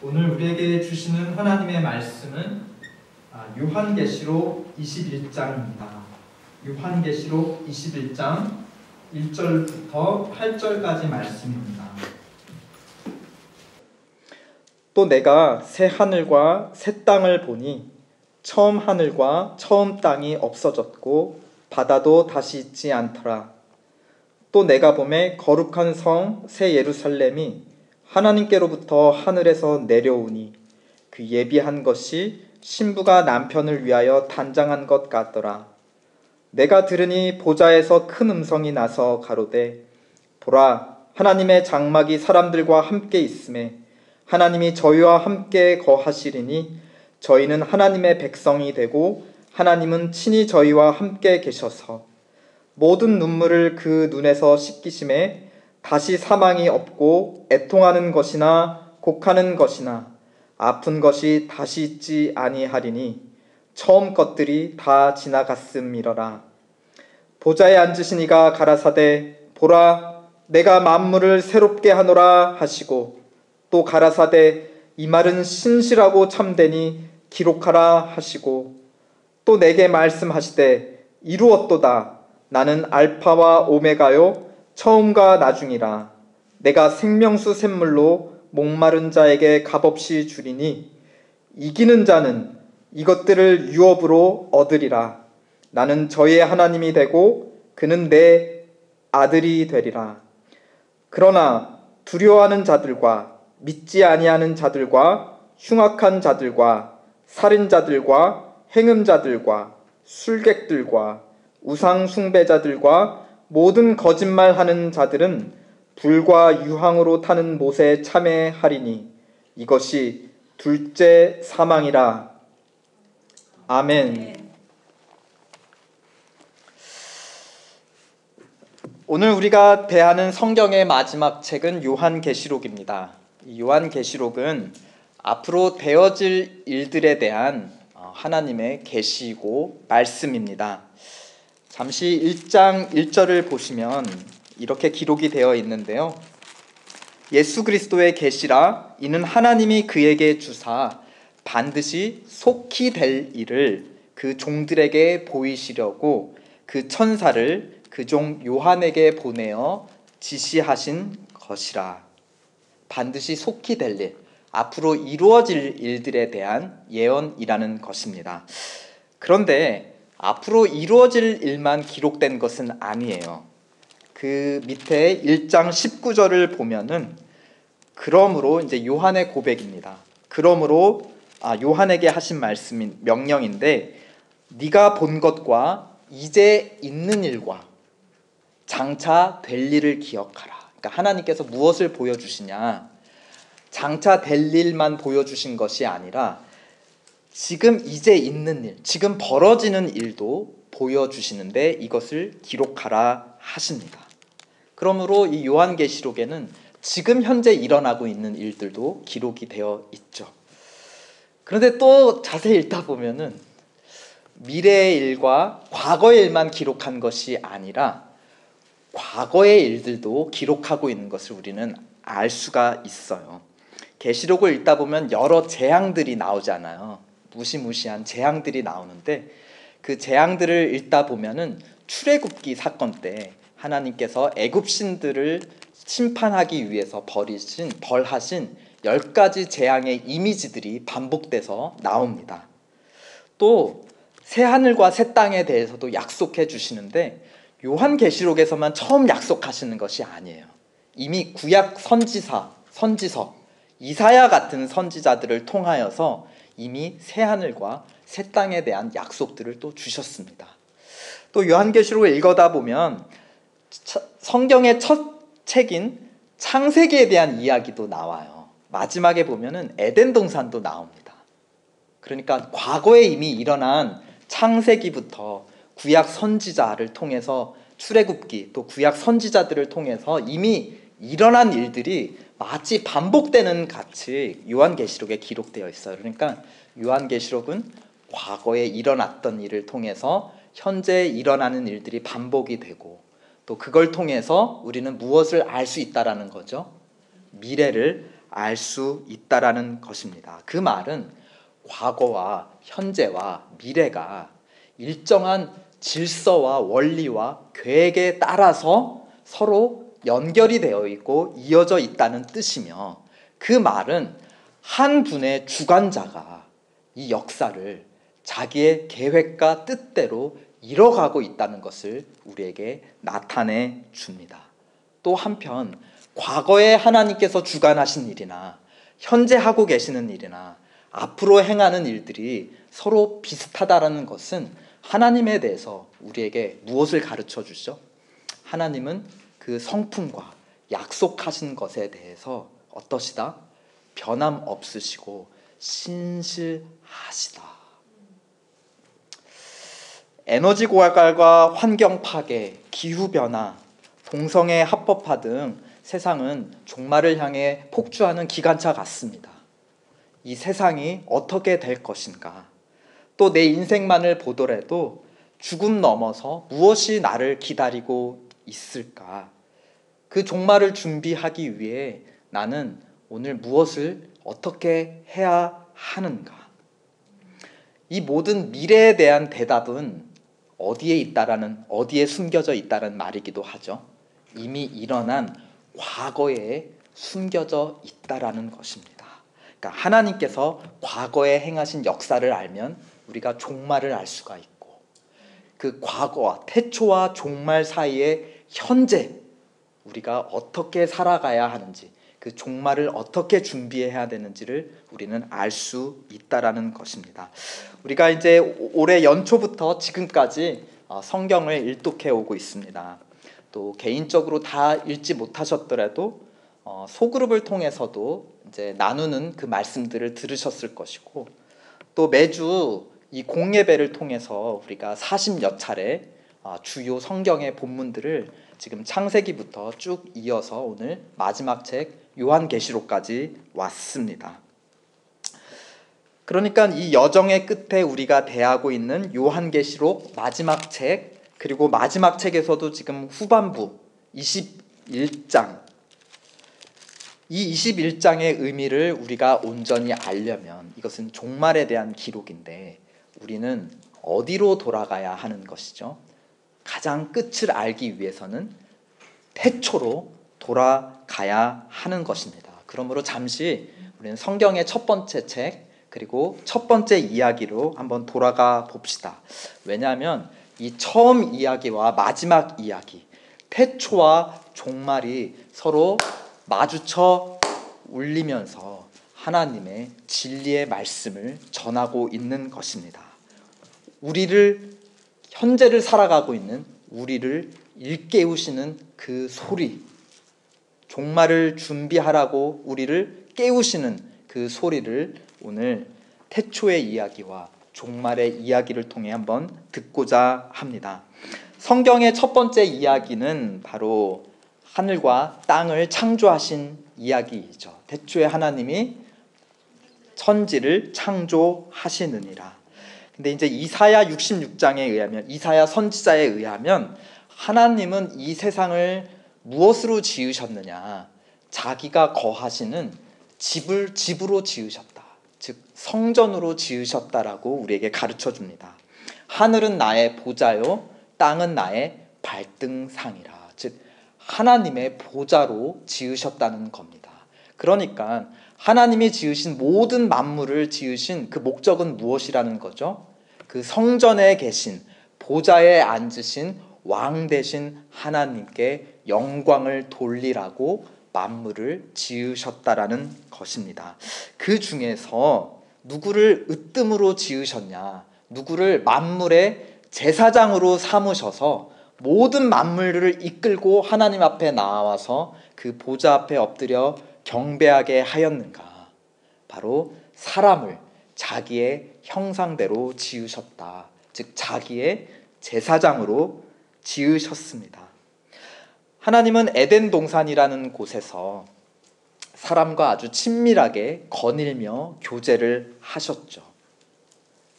오늘 우리에게 주시는 하나님의 말씀은 요한계시록 21장입니다. 요한계시록 21장 1절부터 8절까지 말씀입니다. 또 내가 새 하늘과 새 땅을 보니 처음 하늘과 처음 땅이 없어졌고 바다도 다시 있지 않더라. 또 내가 보매 거룩한 성 새 예루살렘이 하나님께로부터 하늘에서 내려오니 그 예비한 것이 신부가 남편을 위하여 단장한 것 같더라. 내가 들으니 보좌에서 큰 음성이 나서 가로되 보라, 하나님의 장막이 사람들과 함께 있음에 하나님이 저희와 함께 거하시리니 저희는 하나님의 백성이 되고 하나님은 친히 저희와 함께 계셔서 모든 눈물을 그 눈에서 씻기심에 다시 사망이 없고 애통하는 것이나 곡하는 것이나 아픈 것이 다시 있지 아니하리니 처음 것들이 다 지나갔음이러라. 보좌에 앉으신 이가 가라사대 보라, 내가 만물을 새롭게 하노라 하시고 또 가라사대 이 말은 신실하고 참되니 기록하라 하시고 또 내게 말씀하시되 이루었도다. 나는 알파와 오메가요 처음과 나중이라. 내가 생명수 샘물로 목마른 자에게 값없이 주리니 이기는 자는 이것들을 유업으로 얻으리라. 나는 저의 하나님이 되고 그는 내 아들이 되리라. 그러나 두려워하는 자들과 믿지 아니하는 자들과 흉악한 자들과 살인자들과 행음자들과 술객들과 우상 숭배자들과 모든 거짓말하는 자들은 불과 유황으로 타는 못에 참여하리니 이것이 둘째 사망이라. 아멘. 오늘 우리가 대하는 성경의 마지막 책은 요한계시록입니다. 이 요한계시록은 앞으로 되어질 일들에 대한 하나님의 계시고 말씀입니다. 잠시 1장 1절을 보시면 이렇게 기록이 되어 있는데요. 예수 그리스도의 계시라 이는 하나님이 그에게 주사 반드시 속히 될 일을 그 종들에게 보이시려고 그 천사를 그 종 요한에게 보내어 지시하신 것이라. 반드시 속히 될 일, 앞으로 이루어질 일들에 대한 예언이라는 것입니다. 그런데 앞으로 이루어질 일만 기록된 것은 아니에요. 그 밑에 1장 19절을 보면은 그러므로 이제 요한의 고백입니다. 그러므로 요한에게 하신 말씀인 명령인데 네가 본 것과 이제 있는 일과 장차 될 일을 기억하라. 그러니까 하나님께서 무엇을 보여주시냐? 장차 될 일만 보여주신 것이 아니라 지금 이제 있는 일, 지금 벌어지는 일도 보여주시는데 이것을 기록하라 하십니다. 그러므로 이 요한계시록에는 지금 현재 일어나고 있는 일들도 기록이 되어 있죠. 그런데 또 자세히 읽다 보면은 미래의 일과 과거의 일만 기록한 것이 아니라 과거의 일들도 기록하고 있는 것을 우리는 알 수가 있어요. 계시록을 읽다 보면 여러 재앙들이 나오잖아요. 무시무시한 재앙들이 나오는데 그 재앙들을 읽다 보면은 출애굽기 사건 때 하나님께서 애굽 신들을 심판하기 위해서 벌하신 10가지 재앙의 이미지들이 반복돼서 나옵니다. 또 새 하늘과 새 땅에 대해서도 약속해 주시는데 요한계시록에서만 처음 약속하시는 것이 아니에요. 이미 구약 선지서 이사야 같은 선지자들을 통하여서 이미 새 하늘과 새 땅에 대한 약속들을 또 주셨습니다. 또 요한계시록을 읽어다 보면 성경의 첫 책인 창세기에 대한 이야기도 나와요. 마지막에 보면은 에덴 동산도 나옵니다. 그러니까 과거에 이미 일어난 창세기부터 구약 선지자를 통해서 출애굽기 또 구약 선지자들을 통해서 이미 일어난 일들이 마치 반복되는 같이 요한계시록에 기록되어 있어요. 그러니까 요한계시록은 과거에 일어났던 일을 통해서 현재 일어나는 일들이 반복이 되고 또 그걸 통해서 우리는 무엇을 알 수 있다라는 거죠? 미래를 알 수 있다라는 것입니다. 그 말은 과거와 현재와 미래가 일정한 질서와 원리와 계획에 따라서 서로 연결이 되어 있고 이어져 있다는 뜻이며, 그 말은 한 분의 주관자가 이 역사를 자기의 계획과 뜻대로 이뤄가고 있다는 것을 우리에게 나타내 줍니다. 또 한편 과거에 하나님께서 주관하신 일이나 현재 하고 계시는 일이나 앞으로 행하는 일들이 서로 비슷하다라는 것은 하나님에 대해서 우리에게 무엇을 가르쳐 주죠? 하나님은 그 성품과 약속하신 것에 대해서 어떠시다? 변함없으시고 신실하시다. 에너지 고갈과 환경 파괴, 기후 변화, 동성애 합법화 등 세상은 종말을 향해 폭주하는 기관차 같습니다. 이 세상이 어떻게 될 것인가? 또 내 인생만을 보더라도 죽음 넘어서 무엇이 나를 기다리고 있을까? 그 종말을 준비하기 위해 나는 오늘 무엇을 어떻게 해야 하는가? 이 모든 미래에 대한 대답은 어디에 숨겨져 있다는 말이기도 하죠. 이미 일어난 과거에 숨겨져 있다라는 것입니다. 그러니까 하나님께서 과거에 행하신 역사를 알면 우리가 종말을 알 수가 있고, 그 과거와 태초와 종말 사이의 현재 우리가 어떻게 살아가야 하는지, 그 종말을 어떻게 준비해야 되는지를 우리는 알 수 있다라는 것입니다. 우리가 이제 올해 연초부터 지금까지 성경을 일독해 오고 있습니다. 또 개인적으로 다 읽지 못하셨더라도 소그룹을 통해서도 이제 나누는 그 말씀들을 들으셨을 것이고, 또 매주 이 공예배를 통해서 우리가 40여 차례 주요 성경의 본문들을 지금 창세기부터 쭉 이어서 오늘 마지막 책 요한계시록까지 왔습니다. 그러니까 이 여정의 끝에 우리가 대하고 있는 요한계시록 마지막 책, 그리고 마지막 책에서도 지금 후반부 21장, 이 21장의 의미를 우리가 온전히 알려면 이것은 종말에 대한 기록인데 우리는 어디로 돌아가야 하는 것이죠? 가장 끝을 알기 위해서는 태초로 돌아가야 하는 것입니다. 그러므로 잠시 우리는 성경의 첫 번째 책, 그리고 첫 번째 이야기로 한번 돌아가 봅시다. 왜냐하면 이 처음 이야기와 마지막 이야기, 태초와 종말이 서로 마주쳐 울리면서 하나님의 진리의 말씀을 전하고 있는 것입니다. 현재를 살아가고 있는 우리를 일깨우시는 그 소리, 종말을 준비하라고 우리를 깨우시는 그 소리를 오늘 태초의 이야기와 종말의 이야기를 통해 한번 듣고자 합니다. 성경의 첫 번째 이야기는 바로 하늘과 땅을 창조하신 이야기이죠. 태초에 하나님이 천지를 창조하시느니라. 근데 이제 이사야 66장에 의하면, 이사야 선지자에 의하면 하나님은 이 세상을 무엇으로 지으셨느냐? 자기가 거하시는 집으로 지으셨다. 즉 성전으로 지으셨다라고 우리에게 가르쳐 줍니다. 하늘은 나의 보좌요, 땅은 나의 발등상이라. 즉 하나님의 보좌로 지으셨다는 겁니다. 그러니까 하나님이 지으신 모든 만물을 지으신 그 목적은 무엇이라는 거죠? 그 성전에 계신, 보좌에 앉으신 왕 되신 하나님께 영광을 돌리라고 만물을 지으셨다라는 것입니다. 그 중에서 누구를 으뜸으로 지으셨냐? 누구를 만물의 제사장으로 삼으셔서 모든 만물을 이끌고 하나님 앞에 나와서 그 보좌 앞에 엎드려 경배하게 하였는가? 바로 사람을 자기의 형상대로 지으셨다. 즉 자기의 제사장으로 지으셨습니다. 하나님은 에덴 동산이라는 곳에서 사람과 아주 친밀하게 거닐며 교제를 하셨죠.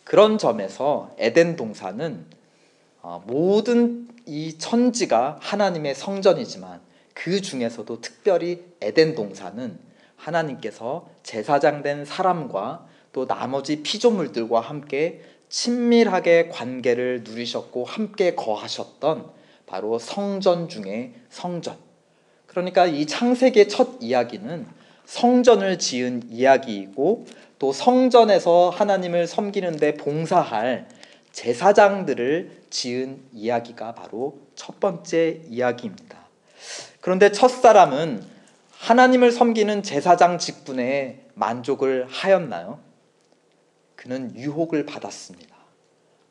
그런 점에서 에덴 동산은 모든 이 천지가 하나님의 성전이지만 그 중에서도 특별히 에덴 동산은 하나님께서 제사장 된 사람과 또 나머지 피조물들과 함께 친밀하게 관계를 누리셨고 함께 거하셨던 바로 성전 중에 성전. 그러니까 이 창세기의 첫 이야기는 성전을 지은 이야기이고 또 성전에서 하나님을 섬기는 데 봉사할 제사장들을 지은 이야기가 바로 첫 번째 이야기입니다. 그런데 첫사람은 하나님을 섬기는 제사장 직분에 만족을 하였나요? 그는 유혹을 받았습니다.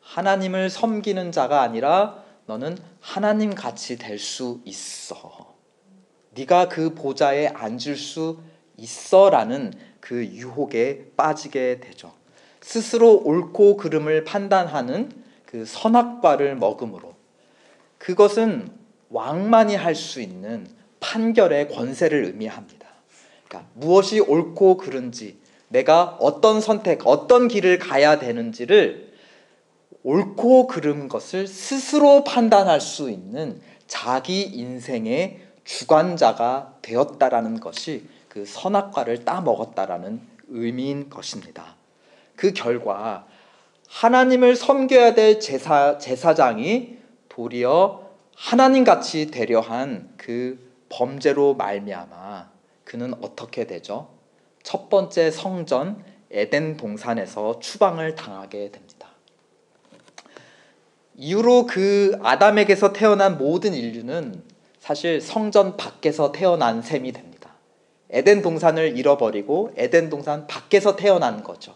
하나님을 섬기는 자가 아니라 너는 하나님 같이 될 수 있어. 네가 그 보좌에 앉을 수 있어라는 그 유혹에 빠지게 되죠. 스스로 옳고 그름을 판단하는 그 선악과를 먹음으로 그것은 왕만이 할 수 있는 판결의 권세를 의미합니다. 그러니까 무엇이 옳고 그른지, 내가 어떤 선택, 어떤 길을 가야 되는지를 옳고 그른 것을 스스로 판단할 수 있는 자기 인생의 주관자가 되었다라는 것이 그 선악과를 따먹었다라는 의미인 것입니다. 그 결과 하나님을 섬겨야 될 제사장이 도리어 하나님같이 되려 한 그 범죄로 말미암아 그는 어떻게 되죠? 첫 번째 성전 에덴 동산에서 추방을 당하게 됩니다. 이후로 그 아담에게서 태어난 모든 인류는 사실 성전 밖에서 태어난 셈이 됩니다. 에덴 동산을 잃어버리고 에덴 동산 밖에서 태어난 거죠.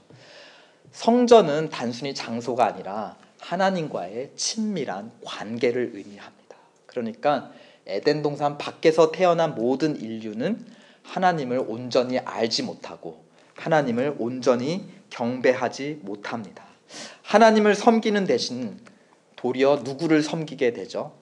성전은 단순히 장소가 아니라 하나님과의 친밀한 관계를 의미합니다. 그러니까 에덴 동산 밖에서 태어난 모든 인류는 하나님을 온전히 알지 못하고 하나님을 온전히 경배하지 못합니다. 하나님을 섬기는 대신 도리어 누구를 섬기게 되죠?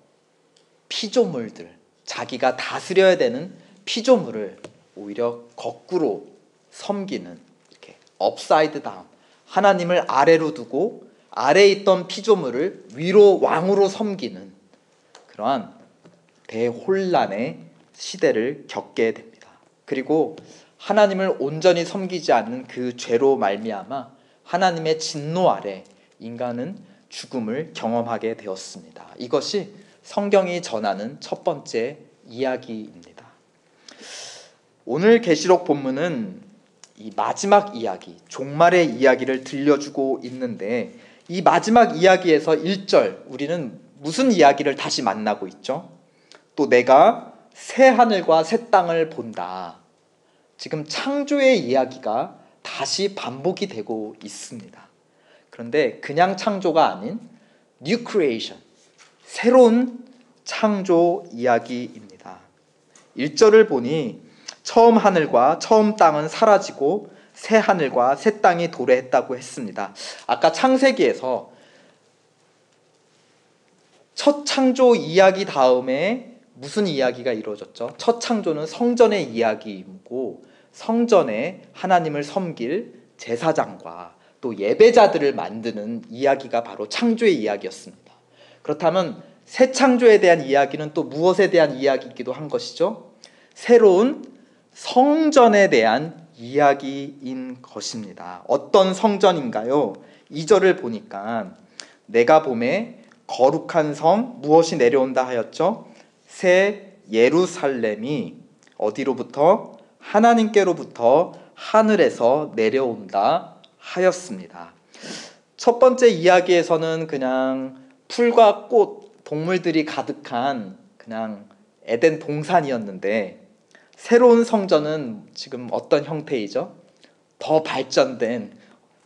피조물들, 자기가 다스려야 되는 피조물을 오히려 거꾸로 섬기는, 이렇게 업사이드 다운, 하나님을 아래로 두고 아래에 있던 피조물을 위로 왕으로 섬기는 그러한 대혼란의 시대를 겪게 됩니다. 그리고 하나님을 온전히 섬기지 않는 그 죄로 말미암아 하나님의 진노 아래 인간은 죽음을 경험하게 되었습니다. 이것이 성경이 전하는 첫 번째 이야기입니다. 오늘 계시록 본문은 이 마지막 이야기, 종말의 이야기를 들려주고 있는데 이 마지막 이야기에서 1절 우리는 무슨 이야기를 다시 만나고 있죠? 또 내가 새 하늘과 새 땅을 본다. 지금 창조의 이야기가 다시 반복이 되고 있습니다. 그런데 그냥 창조가 아닌 New Creation, 새로운 창조 이야기입니다. 1절을 보니 처음 하늘과 처음 땅은 사라지고 새 하늘과 새 땅이 도래했다고 했습니다. 아까 창세기에서 첫 창조 이야기 다음에 무슨 이야기가 이루어졌죠? 첫 창조는 성전의 이야기이고 성전에 하나님을 섬길 제사장과 또 예배자들을 만드는 이야기가 바로 창조의 이야기였습니다. 그렇다면 새 창조에 대한 이야기는 또 무엇에 대한 이야기이기도 한 것이죠? 새로운 성전에 대한 이야기인 것입니다. 어떤 성전인가요? 2절을 보니까 내가 보매 거룩한 성 무엇이 내려온다 하였죠? 새 예루살렘이 어디로부터? 하나님께로부터 하늘에서 내려온다 하였습니다. 첫 번째 이야기에서는 그냥 풀과 꽃, 동물들이 가득한 그냥 에덴 동산이었는데 새로운 성전은 지금 어떤 형태이죠? 더 발전된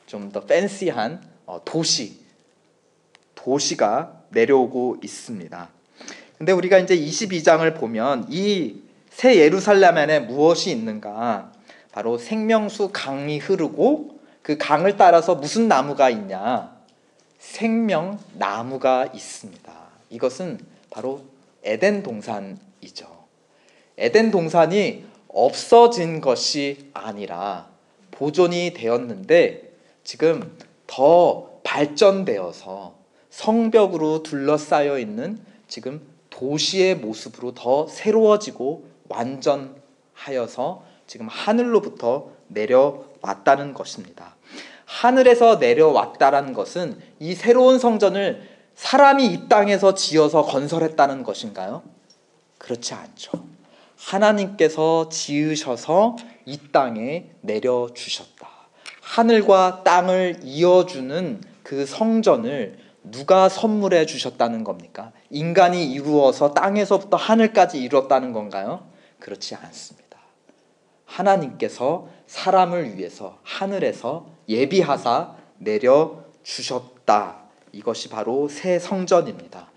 좀 더 팬시한 도시가 내려오고 있습니다. 근데 우리가 이제 22장을 보면 이 새 예루살렘 안에 무엇이 있는가? 바로 생명수 강이 흐르고 그 강을 따라서 무슨 나무가 있냐? 생명나무가 있습니다. 이것은 바로 에덴 동산이죠. 에덴 동산이 없어진 것이 아니라 보존이 되었는데 지금 더 발전되어서 성벽으로 둘러싸여 있는 지금 도시의 모습으로 더 새로워지고 완전하여서 지금 하늘로부터 내려왔다는 것입니다. 하늘에서 내려왔다라는 것은 이 새로운 성전을 사람이 이 땅에서 지어서 건설했다는 것인가요? 그렇지 않죠. 하나님께서 지으셔서 이 땅에 내려주셨다. 하늘과 땅을 이어주는 그 성전을 누가 선물해 주셨다는 겁니까? 인간이 이루어서 땅에서부터 하늘까지 이뤘다는 건가요? 그렇지 않습니다. 하나님께서 사람을 위해서 하늘에서 예비하사 내려주셨다. 이것이 바로 새 성전입니다.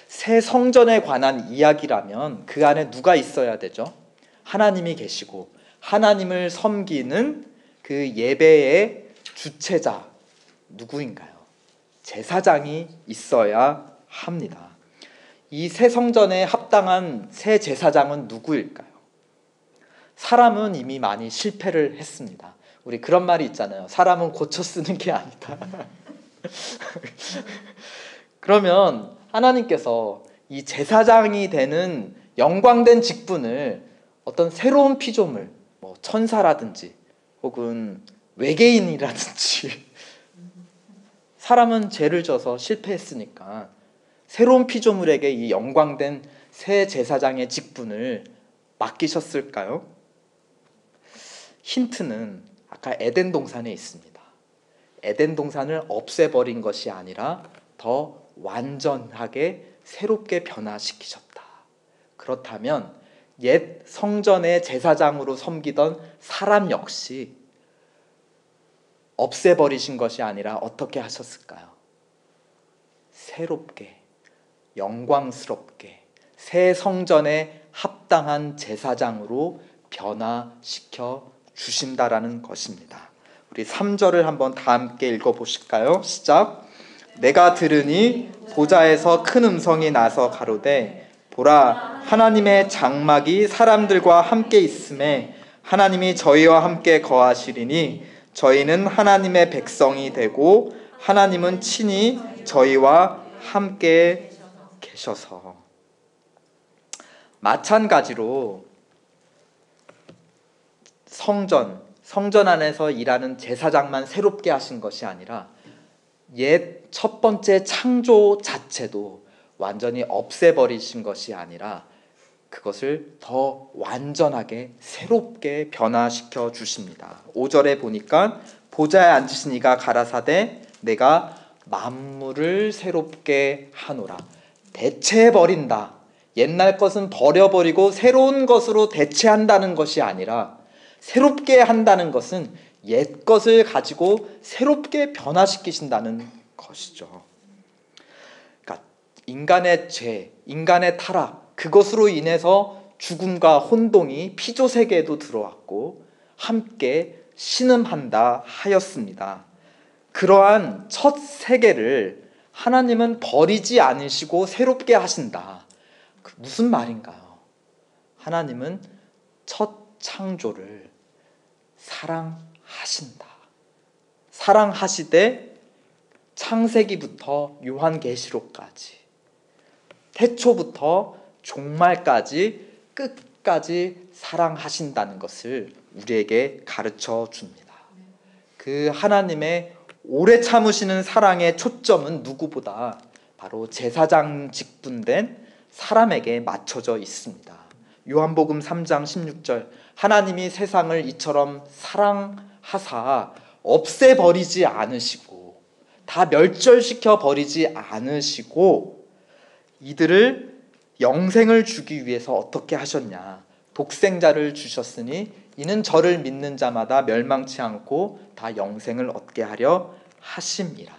새 성전에 관한 이야기라면 그 안에 누가 있어야 되죠? 하나님이 계시고 하나님을 섬기는 그 예배의 주체자 누구인가요? 제사장이 있어야 합니다. 이 새 성전에 합당한 새 제사장은 누구일까요? 사람은 이미 많이 실패를 했습니다. 우리 그런 말이 있잖아요. 사람은 고쳐 쓰는 게 아니다. 그러면 하나님께서 이 제사장이 되는 영광된 직분을 어떤 새로운 피조물, 천사라든지 혹은 외계인이라든지 사람은 죄를 져서 실패했으니까 새로운 피조물에게 이 영광된 새 제사장의 직분을 맡기셨을까요? 힌트는 아까 에덴 동산에 있습니다. 에덴 동산을 없애버린 것이 아니라 더 완전하게 새롭게 변화시키셨다. 그렇다면 옛 성전의 제사장으로 섬기던 사람 역시 없애버리신 것이 아니라 어떻게 하셨을까요? 새롭게, 영광스럽게 새 성전에 합당한 제사장으로 변화시켜 주신다라는 것입니다. 우리 3절을 한번 다 함께 읽어보실까요? 시작. 내가 들으니 보좌에서 큰 음성이 나서 가로되 보라 하나님의 장막이 사람들과 함께 있음에 하나님이 저희와 함께 거하시리니 저희는 하나님의 백성이 되고 하나님은 친히 저희와 함께 계셔서. 마찬가지로 성전 안에서 일하는 제사장만 새롭게 하신 것이 아니라 옛 첫 번째 창조 자체도 완전히 없애버리신 것이 아니라 그것을 더 완전하게 새롭게 변화시켜 주십니다. 5절에 보니까 보좌에 앉으신 이가 가라사대 내가 만물을 새롭게 하노라. 대체해버린다. 옛날 것은 버려버리고 새로운 것으로 대체한다는 것이 아니라 새롭게 한다는 것은 옛 것을 가지고 새롭게 변화시키신다는 것이죠. 그러니까 인간의 죄, 인간의 타락, 그것으로 인해서 죽음과 혼동이 피조세계에도 들어왔고 함께 신음한다 하였습니다. 그러한 첫 세계를 하나님은 버리지 않으시고 새롭게 하신다. 무슨 말인가요? 하나님은 첫 창조를 사랑하신다. 사랑하시되 창세기부터 요한계시록까지 태초부터 종말까지 끝까지 사랑하신다는 것을 우리에게 가르쳐 줍니다. 그 하나님의 오래 참으시는 사랑의 초점은 누구보다 바로 제사장 직분된 사람에게 맞춰져 있습니다. 요한복음 3장 16절 하나님이 세상을 이처럼 사랑하사 없애버리지 않으시고 다 멸절시켜 버리지 않으시고 이들을 영생을 주기 위해서 어떻게 하셨냐. 독생자를 주셨으니 이는 저를 믿는 자마다 멸망치 않고 다 영생을 얻게 하려 하심이라.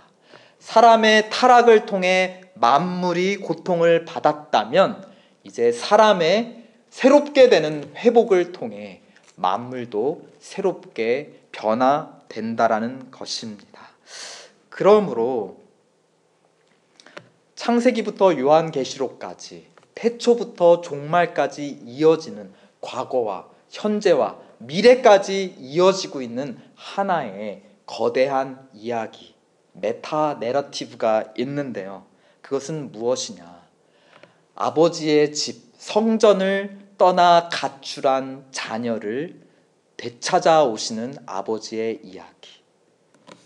사람의 타락을 통해 만물이 고통을 받았다면 이제 사람의 새롭게 되는 회복을 통해 만물도 새롭게 변화된다라는 것입니다. 그러므로 창세기부터 요한계시록까지 태초부터 종말까지 이어지는 과거와 현재와 미래까지 이어지고 있는 하나의 거대한 이야기, 메타 내러티브가 있는데요. 그것은 무엇이냐? 아버지의 집, 성전을 떠나 가출한 자녀를 되찾아오시는 아버지의 이야기,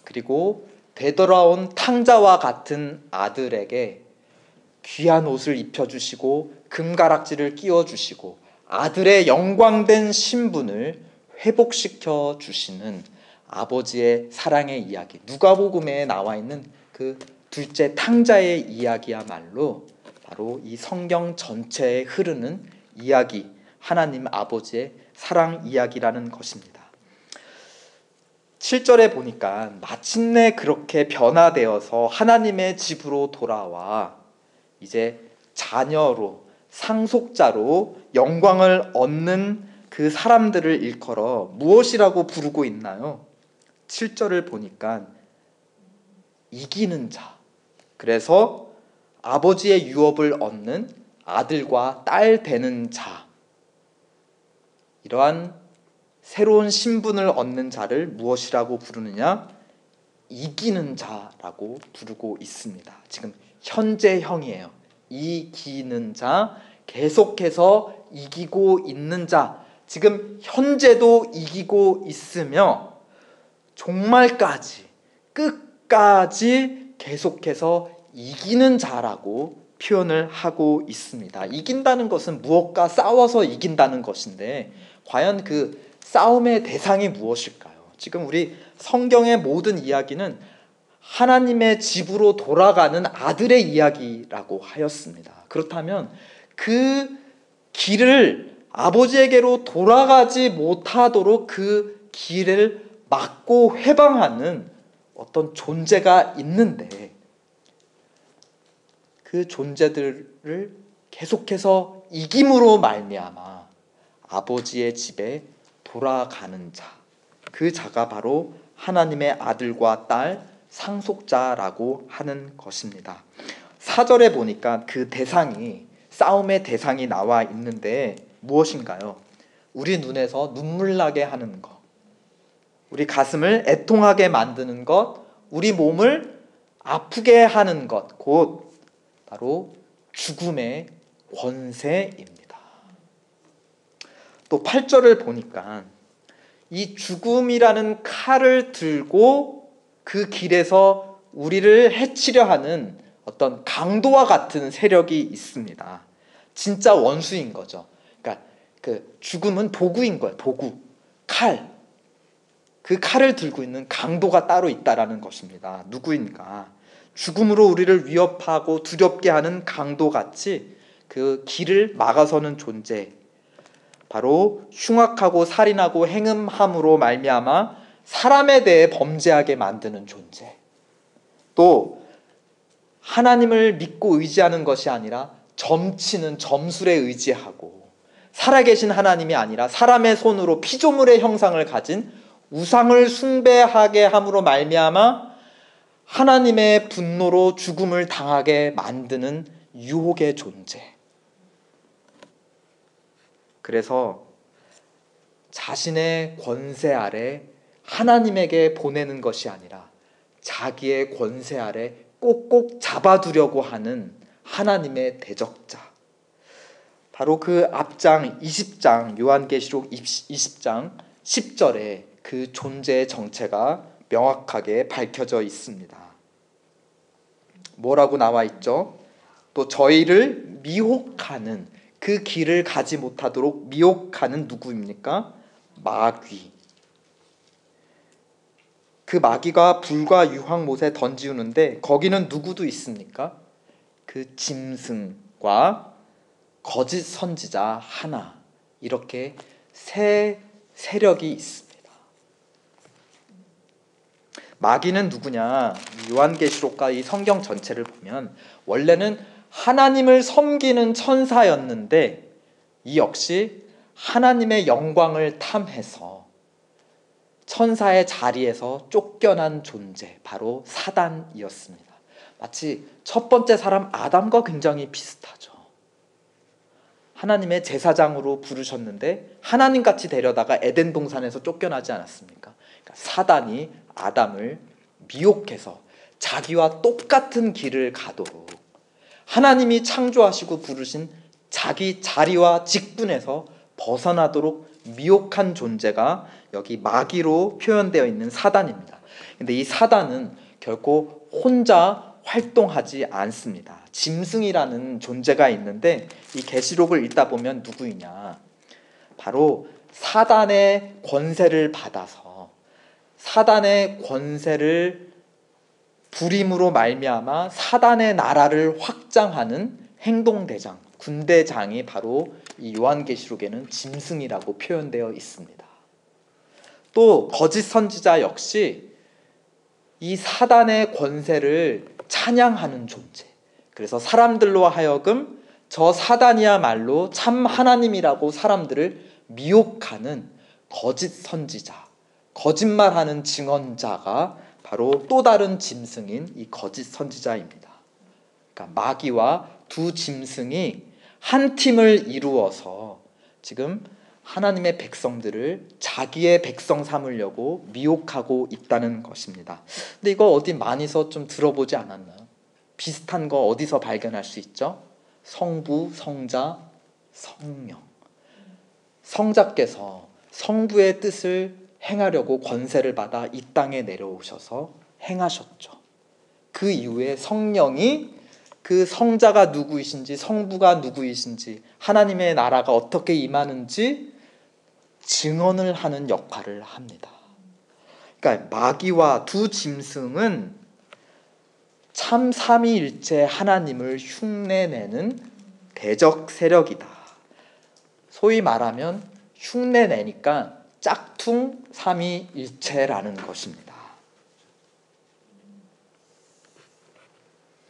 그리고 되돌아온 탕자와 같은 아들에게 귀한 옷을 입혀주시고 금가락지를 끼워주시고 아들의 영광된 신분을 회복시켜 주시는 아버지의 사랑의 이야기, 누가복음에 나와 있는 그 둘째 탕자의 이야기야말로 바로 이 성경 전체에 흐르는 이야기, 하나님 아버지의 사랑 이야기라는 것입니다. 7절에 보니까 마침내 그렇게 변화되어서 하나님의 집으로 돌아와 이제 자녀로, 상속자로 영광을 얻는 그 사람들을 일컬어 무엇이라고 부르고 있나요? 7절을 보니까 이기는 자, 그래서 아버지의 유업을 얻는 아들과 딸 되는 자, 이러한 새로운 신분을 얻는 자를 무엇이라고 부르느냐? 이기는 자라고 부르고 있습니다. 지금 현재형이에요. 이기는 자, 계속해서 이기고 있는 자, 지금 현재도 이기고 있으며 종말까지, 끝까지 계속해서 이기는 자라고 표현을 하고 있습니다. 이긴다는 것은 무엇과 싸워서 이긴다는 것인데 과연 그 싸움의 대상이 무엇일까요? 지금 우리 성경의 모든 이야기는 하나님의 집으로 돌아가는 아들의 이야기라고 하였습니다. 그렇다면 그 길을 아버지에게로 돌아가지 못하도록 그 길을 막고 회방하는 어떤 존재가 있는데 그 존재들을 계속해서 이김으로 말미암아 아버지의 집에 돌아가는 자, 그 자가 바로 하나님의 아들과 딸 상속자라고 하는 것입니다. 4절에 보니까 그 대상이, 싸움의 대상이 나와 있는데 무엇인가요? 우리 눈에서 눈물 나게 하는 것, 우리 가슴을 애통하게 만드는 것, 우리 몸을 아프게 하는 것, 곧 바로 죽음의 권세입니다. 또 8절을 보니까 이 죽음이라는 칼을 들고 그 길에서 우리를 해치려 하는 어떤 강도와 같은 세력이 있습니다. 진짜 원수인 거죠. 그러니까 그 죽음은 도구인 거예요. 도구, 칼. 그 칼을 들고 있는 강도가 따로 있다라는 것입니다. 누구인가? 죽음으로 우리를 위협하고 두렵게 하는 강도같이 그 길을 막아서는 존재, 바로 흉악하고 살인하고 행음함으로 말미암아 사람에 대해 범죄하게 만드는 존재, 또 하나님을 믿고 의지하는 것이 아니라 점치는 점술에 의지하고 살아계신 하나님이 아니라 사람의 손으로 피조물의 형상을 가진 우상을 숭배하게 함으로 말미암아 하나님의 분노로 죽음을 당하게 만드는 유혹의 존재. 그래서 자신의 권세 아래 하나님에게 보내는 것이 아니라 자기의 권세 아래 꼭꼭 잡아두려고 하는 하나님의 대적자, 바로 그 앞장 20장 요한계시록 20장 10절에 그 존재의 정체가 명확하게 밝혀져 있습니다. 뭐라고 나와 있죠? 또 저희를 미혹하는, 그 길을 가지 못하도록 미혹하는 누구입니까? 마귀. 그 마귀가 불과 유황못에 던지우는데 거기는 누구도 있습니까? 그 짐승과 거짓 선지자 하나, 이렇게 세 세력이 있습니다. 마귀는 누구냐? 요한계시록과 이 성경 전체를 보면 원래는 하나님을 섬기는 천사였는데 이 역시 하나님의 영광을 탐해서 천사의 자리에서 쫓겨난 존재, 바로 사단이었습니다. 마치 첫 번째 사람 아담과 굉장히 비슷하죠. 하나님의 제사장으로 부르셨는데 하나님같이 데려다가 에덴 동산에서 쫓겨나지 않았습니까? 그러니까 사단이 아담을 미혹해서 자기와 똑같은 길을 가도록, 하나님이 창조하시고 부르신 자기 자리와 직분에서 벗어나도록 미혹한 존재가 여기 마귀로 표현되어 있는 사단입니다. 근데 이 사단은 결코 혼자 활동하지 않습니다. 짐승이라는 존재가 있는데 이 계시록을 읽다 보면 누구이냐? 바로 사단의 권세를 받아서 사단의 권세를 부림으로 말미암아 사단의 나라를 확장하는 행동대장, 군대장이 바로 이 요한계시록에는 짐승이라고 표현되어 있습니다. 또 거짓 선지자 역시 이 사단의 권세를 찬양하는 존재. 그래서 사람들로 하여금 저 사단이야말로 참 하나님이라고 사람들을 미혹하는 거짓 선지자, 거짓말하는 증언자가 바로 또 다른 짐승인 이 거짓 선지자입니다. 그러니까 마귀와 두 짐승이 한 팀을 이루어서 지금 하나님의 백성들을 자기의 백성 삼으려고 미혹하고 있다는 것입니다. 근데 이거 어디 많이서 좀 들어보지 않았나요? 비슷한 거 어디서 발견할 수 있죠? 성부, 성자, 성령. 성자께서 성부의 뜻을 행하려고 권세를 받아 이 땅에 내려오셔서 행하셨죠. 그 이후에 성령이 그 성자가 누구이신지 성부가 누구이신지 하나님의 나라가 어떻게 임하는지 증언을 하는 역할을 합니다. 그러니까 마귀와 두 짐승은 참 삼위일체 하나님을 흉내내는 대적 세력이다. 소위 말하면 흉내내니까 짝퉁 삼위일체라는 것입니다.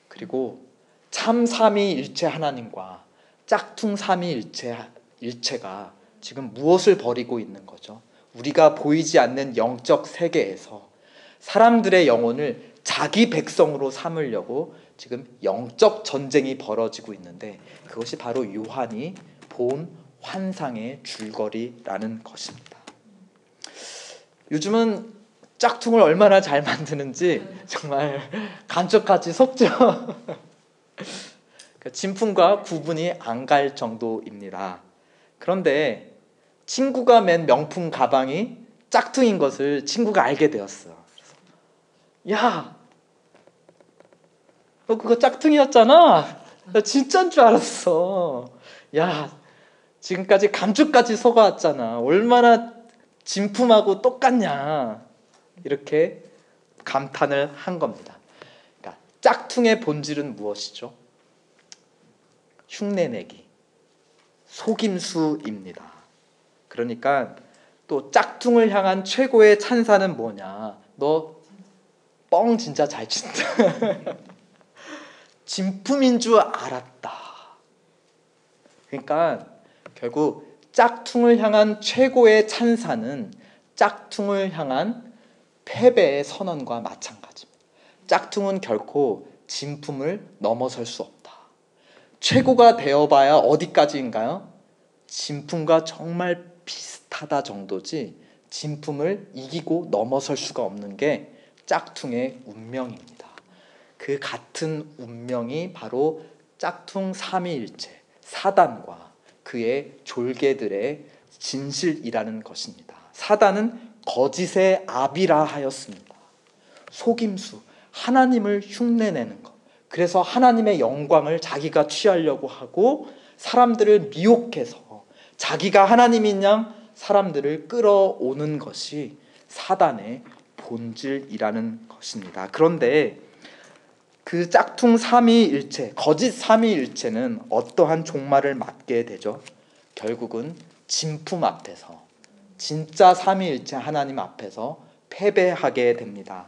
그리고 참 삼위일체 하나님과 짝퉁 삼위일체가 지금 무엇을 벌이고 있는 거죠? 우리가 보이지 않는 영적 세계에서 사람들의 영혼을 자기 백성으로 삼으려고 지금 영적 전쟁이 벌어지고 있는데 그것이 바로 요한이 본 환상의 줄거리라는 것입니다. 요즘은 짝퉁을 얼마나 잘 만드는지 정말 감쪽같이 속죠. 진품과 구분이 안 갈 정도입니다. 그런데 친구가 맨 명품 가방이 짝퉁인 것을 친구가 알게 되었어요. 야, 너 그거 짝퉁이었잖아. 나 진짜인 줄 알았어. 야, 지금까지 감쪽같이 속아왔잖아. 얼마나 진품하고 똑같냐. 이렇게 감탄을 한 겁니다. 그러니까 짝퉁의 본질은 무엇이죠? 흉내내기, 속임수입니다. 그러니까 또 짝퉁을 향한 최고의 찬사는 뭐냐? 너 뻥 진짜 잘 친다. 진품인 줄 알았다. 그러니까 결국 짝퉁을 향한 최고의 찬사는 짝퉁을 향한 패배의 선언과 마찬가지입니다. 짝퉁은 결코 진품을 넘어설 수 없다. 최고가 되어봐야 어디까지인가요? 진품과 정말 비슷하다 정도지 진품을 이기고 넘어설 수가 없는 게 짝퉁의 운명입니다. 그 같은 운명이 바로 짝퉁 삼위일체 사단과 그의 졸개들의 진실이라는 것입니다. 사단은 거짓의 아비라 하였습니다. 속임수, 하나님을 흉내내는 것. 그래서 하나님의 영광을 자기가 취하려고 하고 사람들을 미혹해서 자기가 하나님인 양 사람들을 끌어오는 것이 사단의 본질이라는 것입니다. 그런데 그 짝퉁 삼위일체, 거짓 삼위일체는 어떠한 종말을 맞게 되죠? 결국은 진품 앞에서, 진짜 삼위일체 하나님 앞에서 패배하게 됩니다.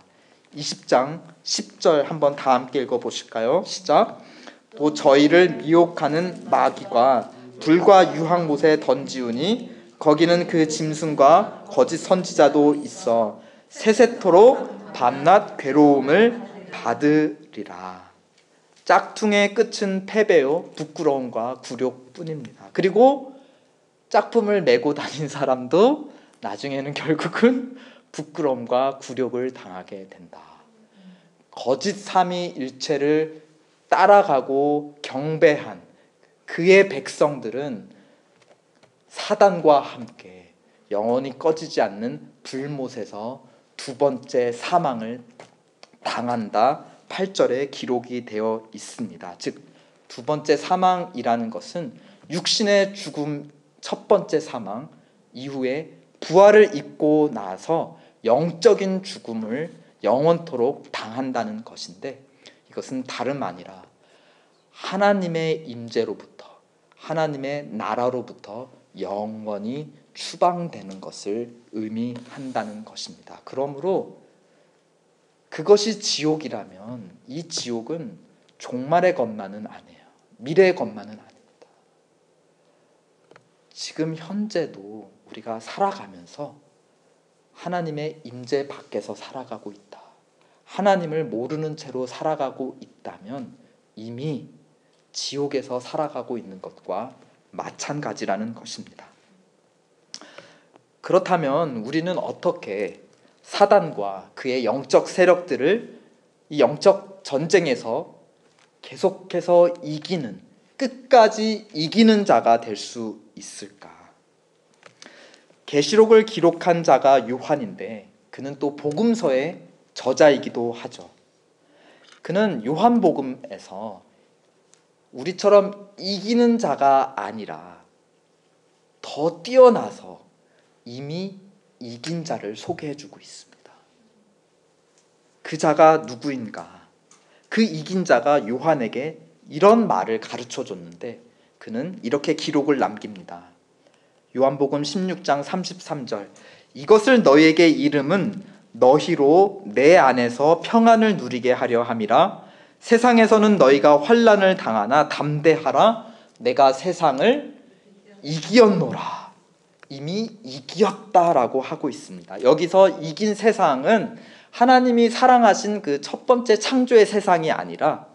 20장 10절 한번 다 함께 읽어보실까요? 시작. 또 저희를 미혹하는 마귀가 불과 유황못에 던지우니 거기는 그 짐승과 거짓 선지자도 있어 세세토록 밤낮 괴로움을 받으리라. 짝퉁의 끝은 패배요 부끄러움과 굴욕뿐입니다. 그리고 짝품을 메고 다닌 사람도 나중에는 결국은 부끄러움과 굴욕을 당하게 된다. 거짓 삼위일체를 따라가고 경배한 그의 백성들은 사단과 함께 영원히 꺼지지 않는 불못에서 두 번째 사망을 당한다. 8절에 기록이 되어 있습니다. 즉 두 번째 사망이라는 것은 육신의 죽음 첫 번째 사망 이후에 부활을 입고 나서 영적인 죽음을 영원토록 당한다는 것인데, 이것은 다름 아니라 하나님의 임재로부터, 하나님의 나라로부터 영원히 추방되는 것을 의미한다는 것입니다. 그러므로 그것이 지옥이라면 이 지옥은 종말의 것만은 아니에요. 미래의 것만은 아닙니다. 지금 현재도 우리가 살아가면서 하나님의 임재 밖에서 살아가고 있다. 하나님을 모르는 채로 살아가고 있다면 이미 지옥에서 살아가고 있는 것과 마찬가지라는 것입니다. 그렇다면 우리는 어떻게 사단과 그의 영적 세력들을 이 영적 전쟁에서 계속해서 이기는, 끝까지 이기는 자가 될 수 있을까? 계시록을 기록한 자가 요한인데 그는 또 복음서의 저자이기도 하죠. 그는 요한복음에서 우리처럼 이기는 자가 아니라 더 뛰어나서 이미 이긴 자를 소개해주고 있습니다. 그 자가 누구인가? 그 이긴 자가 요한에게 이런 말을 가르쳐줬는데 그는 이렇게 기록을 남깁니다. 요한복음 16장 33절, 이것을 너희에게 이름은 너희로 내 안에서 평안을 누리게 하려 함이라. 세상에서는 너희가 환난을 당하나 담대하라. 내가 세상을 이기었노라. 이미 이기었다라고 하고 있습니다. 여기서 이긴 세상은 하나님이 사랑하신 그 첫 번째 창조의 세상이 아니라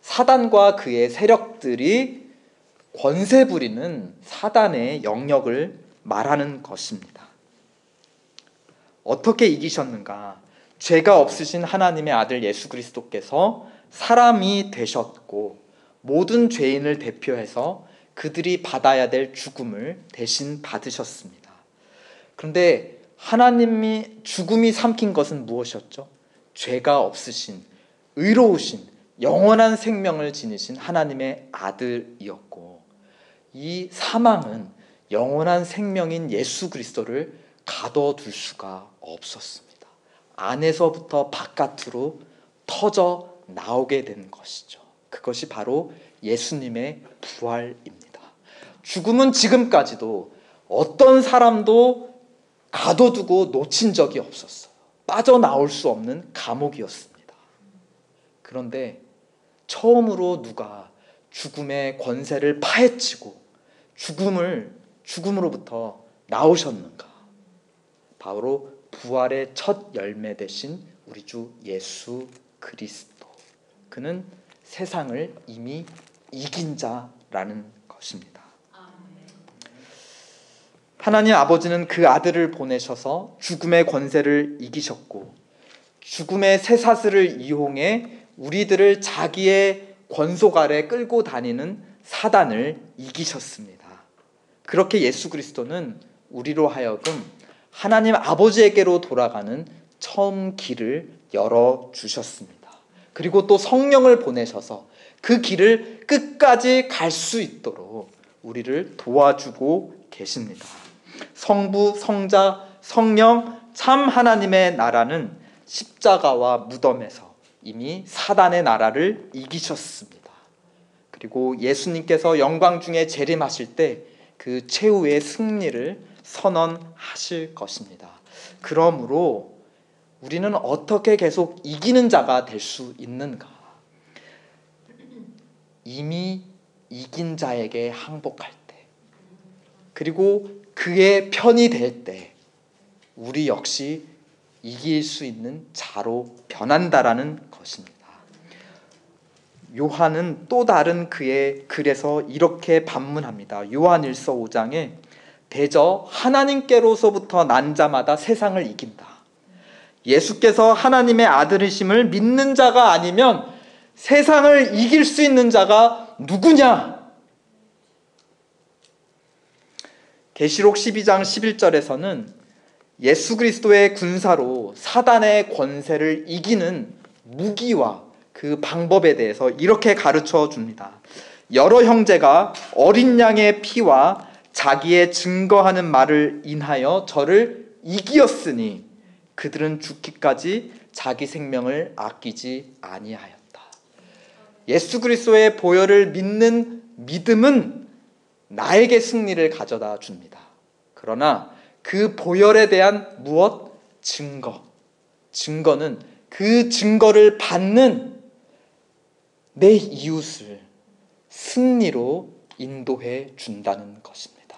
사단과 그의 세력들이 권세 부리는 사단의 영역을 말하는 것입니다. 어떻게 이기셨는가? 죄가 없으신 하나님의 아들 예수 그리스도께서 사람이 되셨고 모든 죄인을 대표해서 그들이 받아야 될 죽음을 대신 받으셨습니다. 그런데 하나님이 죽음이 삼킨 것은 무엇이었죠? 죄가 없으신, 의로우신, 영원한 생명을 지니신 하나님의 아들이었고, 이 사망은 영원한 생명인 예수 그리스도를 가둬둘 수가 없었습니다. 안에서부터 바깥으로 터져 나오게 된 것이죠. 그것이 바로 예수님의 부활입니다. 죽음은 지금까지도 어떤 사람도 가둬두고 놓친 적이 없었어요. 빠져나올 수 없는 감옥이었습니다. 그런데 처음으로 누가 죽음의 권세를 파헤치고 죽음으로부터 나오셨는가? 바로 부활의 첫 열매 되신 우리 주 예수 그리스도. 그는 세상을 이미 이긴 자라는 것입니다. 하나님 아버지는 그 아들을 보내셔서 죽음의 권세를 이기셨고 죽음의 쇠사슬을 이용해 우리들을 자기의 권속 아래 끌고 다니는 사단을 이기셨습니다. 그렇게 예수 그리스도는 우리로 하여금 하나님 아버지에게로 돌아가는 처음 길을 열어주셨습니다. 그리고 또 성령을 보내셔서 그 길을 끝까지 갈 수 있도록 우리를 도와주고 계십니다. 성부, 성자, 성령, 참 하나님의 나라는 십자가와 무덤에서 이미 사단의 나라를 이기셨습니다. 그리고 예수님께서 영광 중에 재림하실 때 그 최후의 승리를 선언하실 것입니다. 그러므로 우리는 어떻게 계속 이기는 자가 될 수 있는가? 이미 이긴 자에게 항복할 때, 그리고 그의 편이 될 때 우리 역시 이길 수 있는 자로 변한다라는 것입니다. 요한은 또 다른 그의 글에서 이렇게 반문합니다. 요한일서 5장에 대저 하나님께로서부터 난 자마다 세상을 이긴다. 예수께서 하나님의 아들이심을 믿는 자가 아니면 세상을 이길 수 있는 자가 누구냐? 계시록 12장 11절에서는 예수 그리스도의 군사로 사단의 권세를 이기는 무기와 그 방법에 대해서 이렇게 가르쳐 줍니다. 여러 형제가 어린 양의 피와 자기의 증거하는 말을 인하여 저를 이기었으니 그들은 죽기까지 자기 생명을 아끼지 아니하였다. 예수 그리스도의 보혈을 믿는 믿음은 나에게 승리를 가져다 줍니다. 그러나 그 보혈에 대한 무엇? 증거는 그 증거를 받는 내 이웃을 승리로 인도해 준다는 것입니다.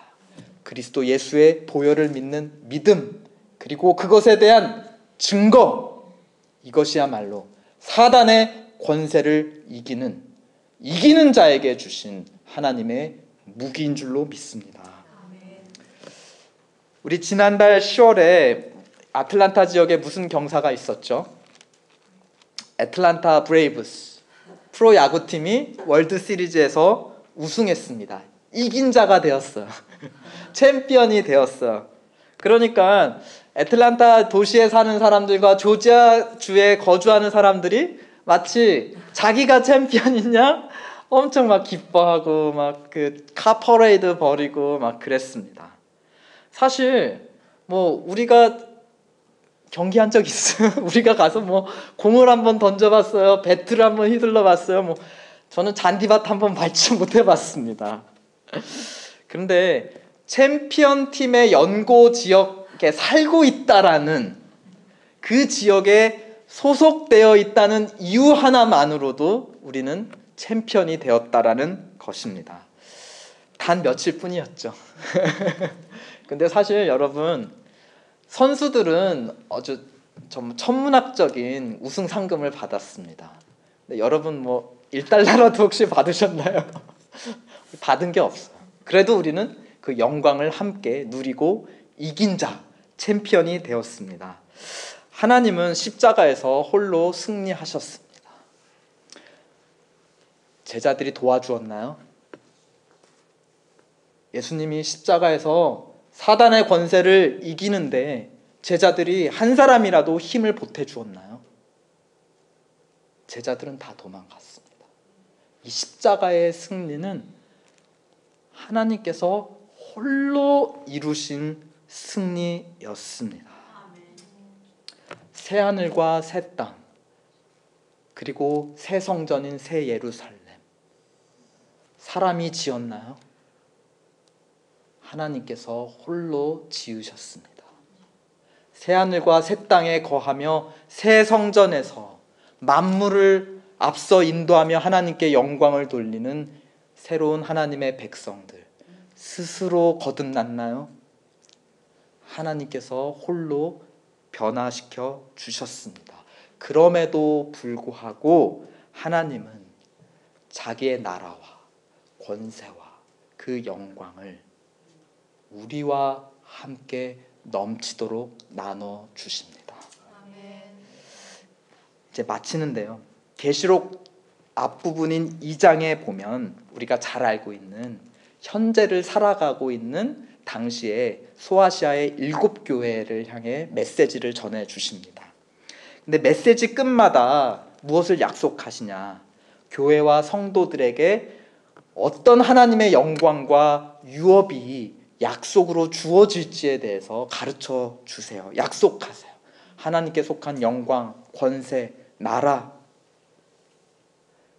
그리스도 예수의 보혈을 믿는 믿음, 그리고 그것에 대한 증거, 이것이야말로 사단의 권세를 이기는 자에게 주신 하나님의 무기인 줄로 믿습니다. 우리 지난달 10월에 아틀란타 지역에 무슨 경사가 있었죠? 애틀란타 브레이브스 프로야구팀이 월드시리즈에서 우승했습니다. 이긴 자가 되었어요. 챔피언이 되었어요. 그러니까 애틀란타 도시에 사는 사람들과 조지아주에 거주하는 사람들이 마치 자기가 챔피언이냐 엄청 막 기뻐하고 막 그 카 퍼레이드 벌이고 막 그랬습니다. 사실 뭐 우리가 경기한 적 있어요. 우리가 가서 뭐 공을 한번 던져봤어요. 배트를 한번 휘둘러봤어요. 뭐 저는 잔디밭 한번 밟지 못해봤습니다. 그런데 챔피언 팀의 연고 지역에 살고 있다라는 그 지역에 소속되어 있다는 이유 하나만으로도 우리는 챔피언이 되었다라는 것입니다. 단 며칠 뿐이었죠. 근데 사실 여러분, 선수들은 아주 천문학적인 우승 상금을 받았습니다. 근데 여러분 뭐 1달러라도 혹시 받으셨나요? 받은 게 없어요. 그래도 우리는 그 영광을 함께 누리고 이긴 자, 챔피언이 되었습니다. 하나님은 십자가에서 홀로 승리하셨습니다. 제자들이 도와주었나요? 예수님이 십자가에서 사단의 권세를 이기는데 제자들이 한 사람이라도 힘을 보태주었나요? 제자들은 다 도망갔습니다. 이 십자가의 승리는 하나님께서 홀로 이루신 승리였습니다. 새 하늘과 새 땅, 그리고 새 성전인 새 예루살렘, 사람이 지었나요? 하나님께서 홀로 지으셨습니다. 새 하늘과 새 땅에 거하며 새 성전에서 만물을 앞서 인도하며 하나님께 영광을 돌리는 새로운 하나님의 백성들, 스스로 거듭났나요? 하나님께서 홀로 변화시켜 주셨습니다. 그럼에도 불구하고 하나님은 자기의 나라와 권세와 그 영광을 우리와 함께 넘치도록 나눠 주십니다. 이제 마치는데요. 계시록 앞부분인 2장에 보면 우리가 잘 알고 있는 현재를 살아가고 있는 당시에 소아시아의 7교회를 향해 메시지를 전해 주십니다. 근데 메시지 끝마다 무엇을 약속하시냐? 교회와 성도들에게 어떤 하나님의 영광과 유업이 약속으로 주어질지에 대해서 가르쳐 주세요. 약속하세요. 하나님께 속한 영광, 권세, 나라.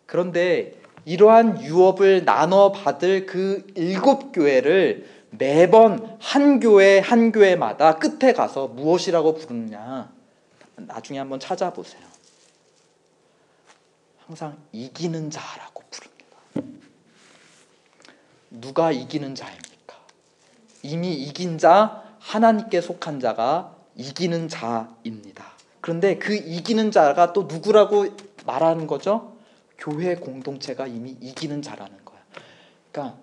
그런데 이러한 유업을 나눠 받을 그 7교회를 매번 한 교회 한 교회마다 끝에 가서 무엇이라고 부르느냐? 나중에 한번 찾아보세요. 항상 이기는 자라고 부릅니다. 누가 이기는 자입니까? 이미 이긴 자, 하나님께 속한 자가 이기는 자입니다. 그런데 그 이기는 자가 또 누구라고 말하는 거죠? 교회 공동체가 이미 이기는 자라는 거예요. 그러니까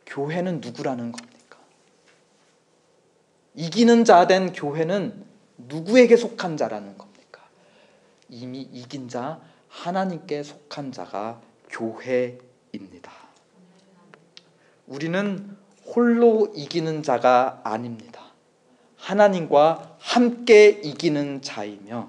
교회는 누구라는 겁니까? 이기는 자 된 교회는 누구에게 속한 자라는 겁니까? 이미 이긴 자, 하나님께 속한 자가 교회입니다. 우리는 홀로 이기는 자가 아닙니다. 하나님과 함께 이기는 자이며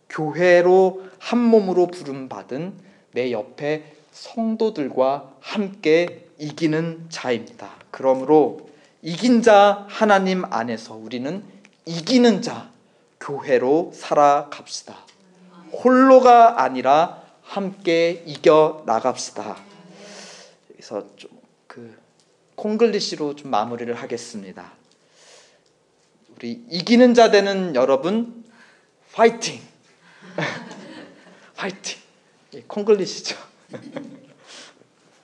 교회로 한 몸으로 부름받은 내 옆에 성도들과 함께 이기는 자입니다. 그러므로 이긴 자 하나님 안에서 우리는 이기는 자 교회로 살아갑시다. 홀로가 아니라 함께 이겨 나갑시다. 여기서 좀 콩글리시로 좀 마무리를 하겠습니다. 우리 이기는 자 되는 여러분, 파이팅! 파이팅! 콩글리시죠.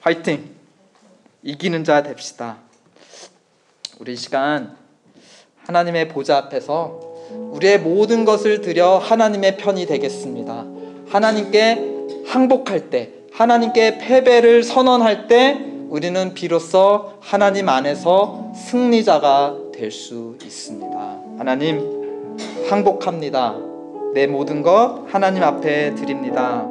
파이팅! 이기는 자 됩시다. 우리 이 시간 하나님의 보좌 앞에서 우리의 모든 것을 드려 하나님의 편이 되겠습니다. 하나님께 항복할 때, 하나님께 패배를 선언할 때 우리는 비로소 하나님 안에서 승리자가 될 수 있습니다. 하나님, 항복합니다. 내 모든 것 하나님 앞에 드립니다.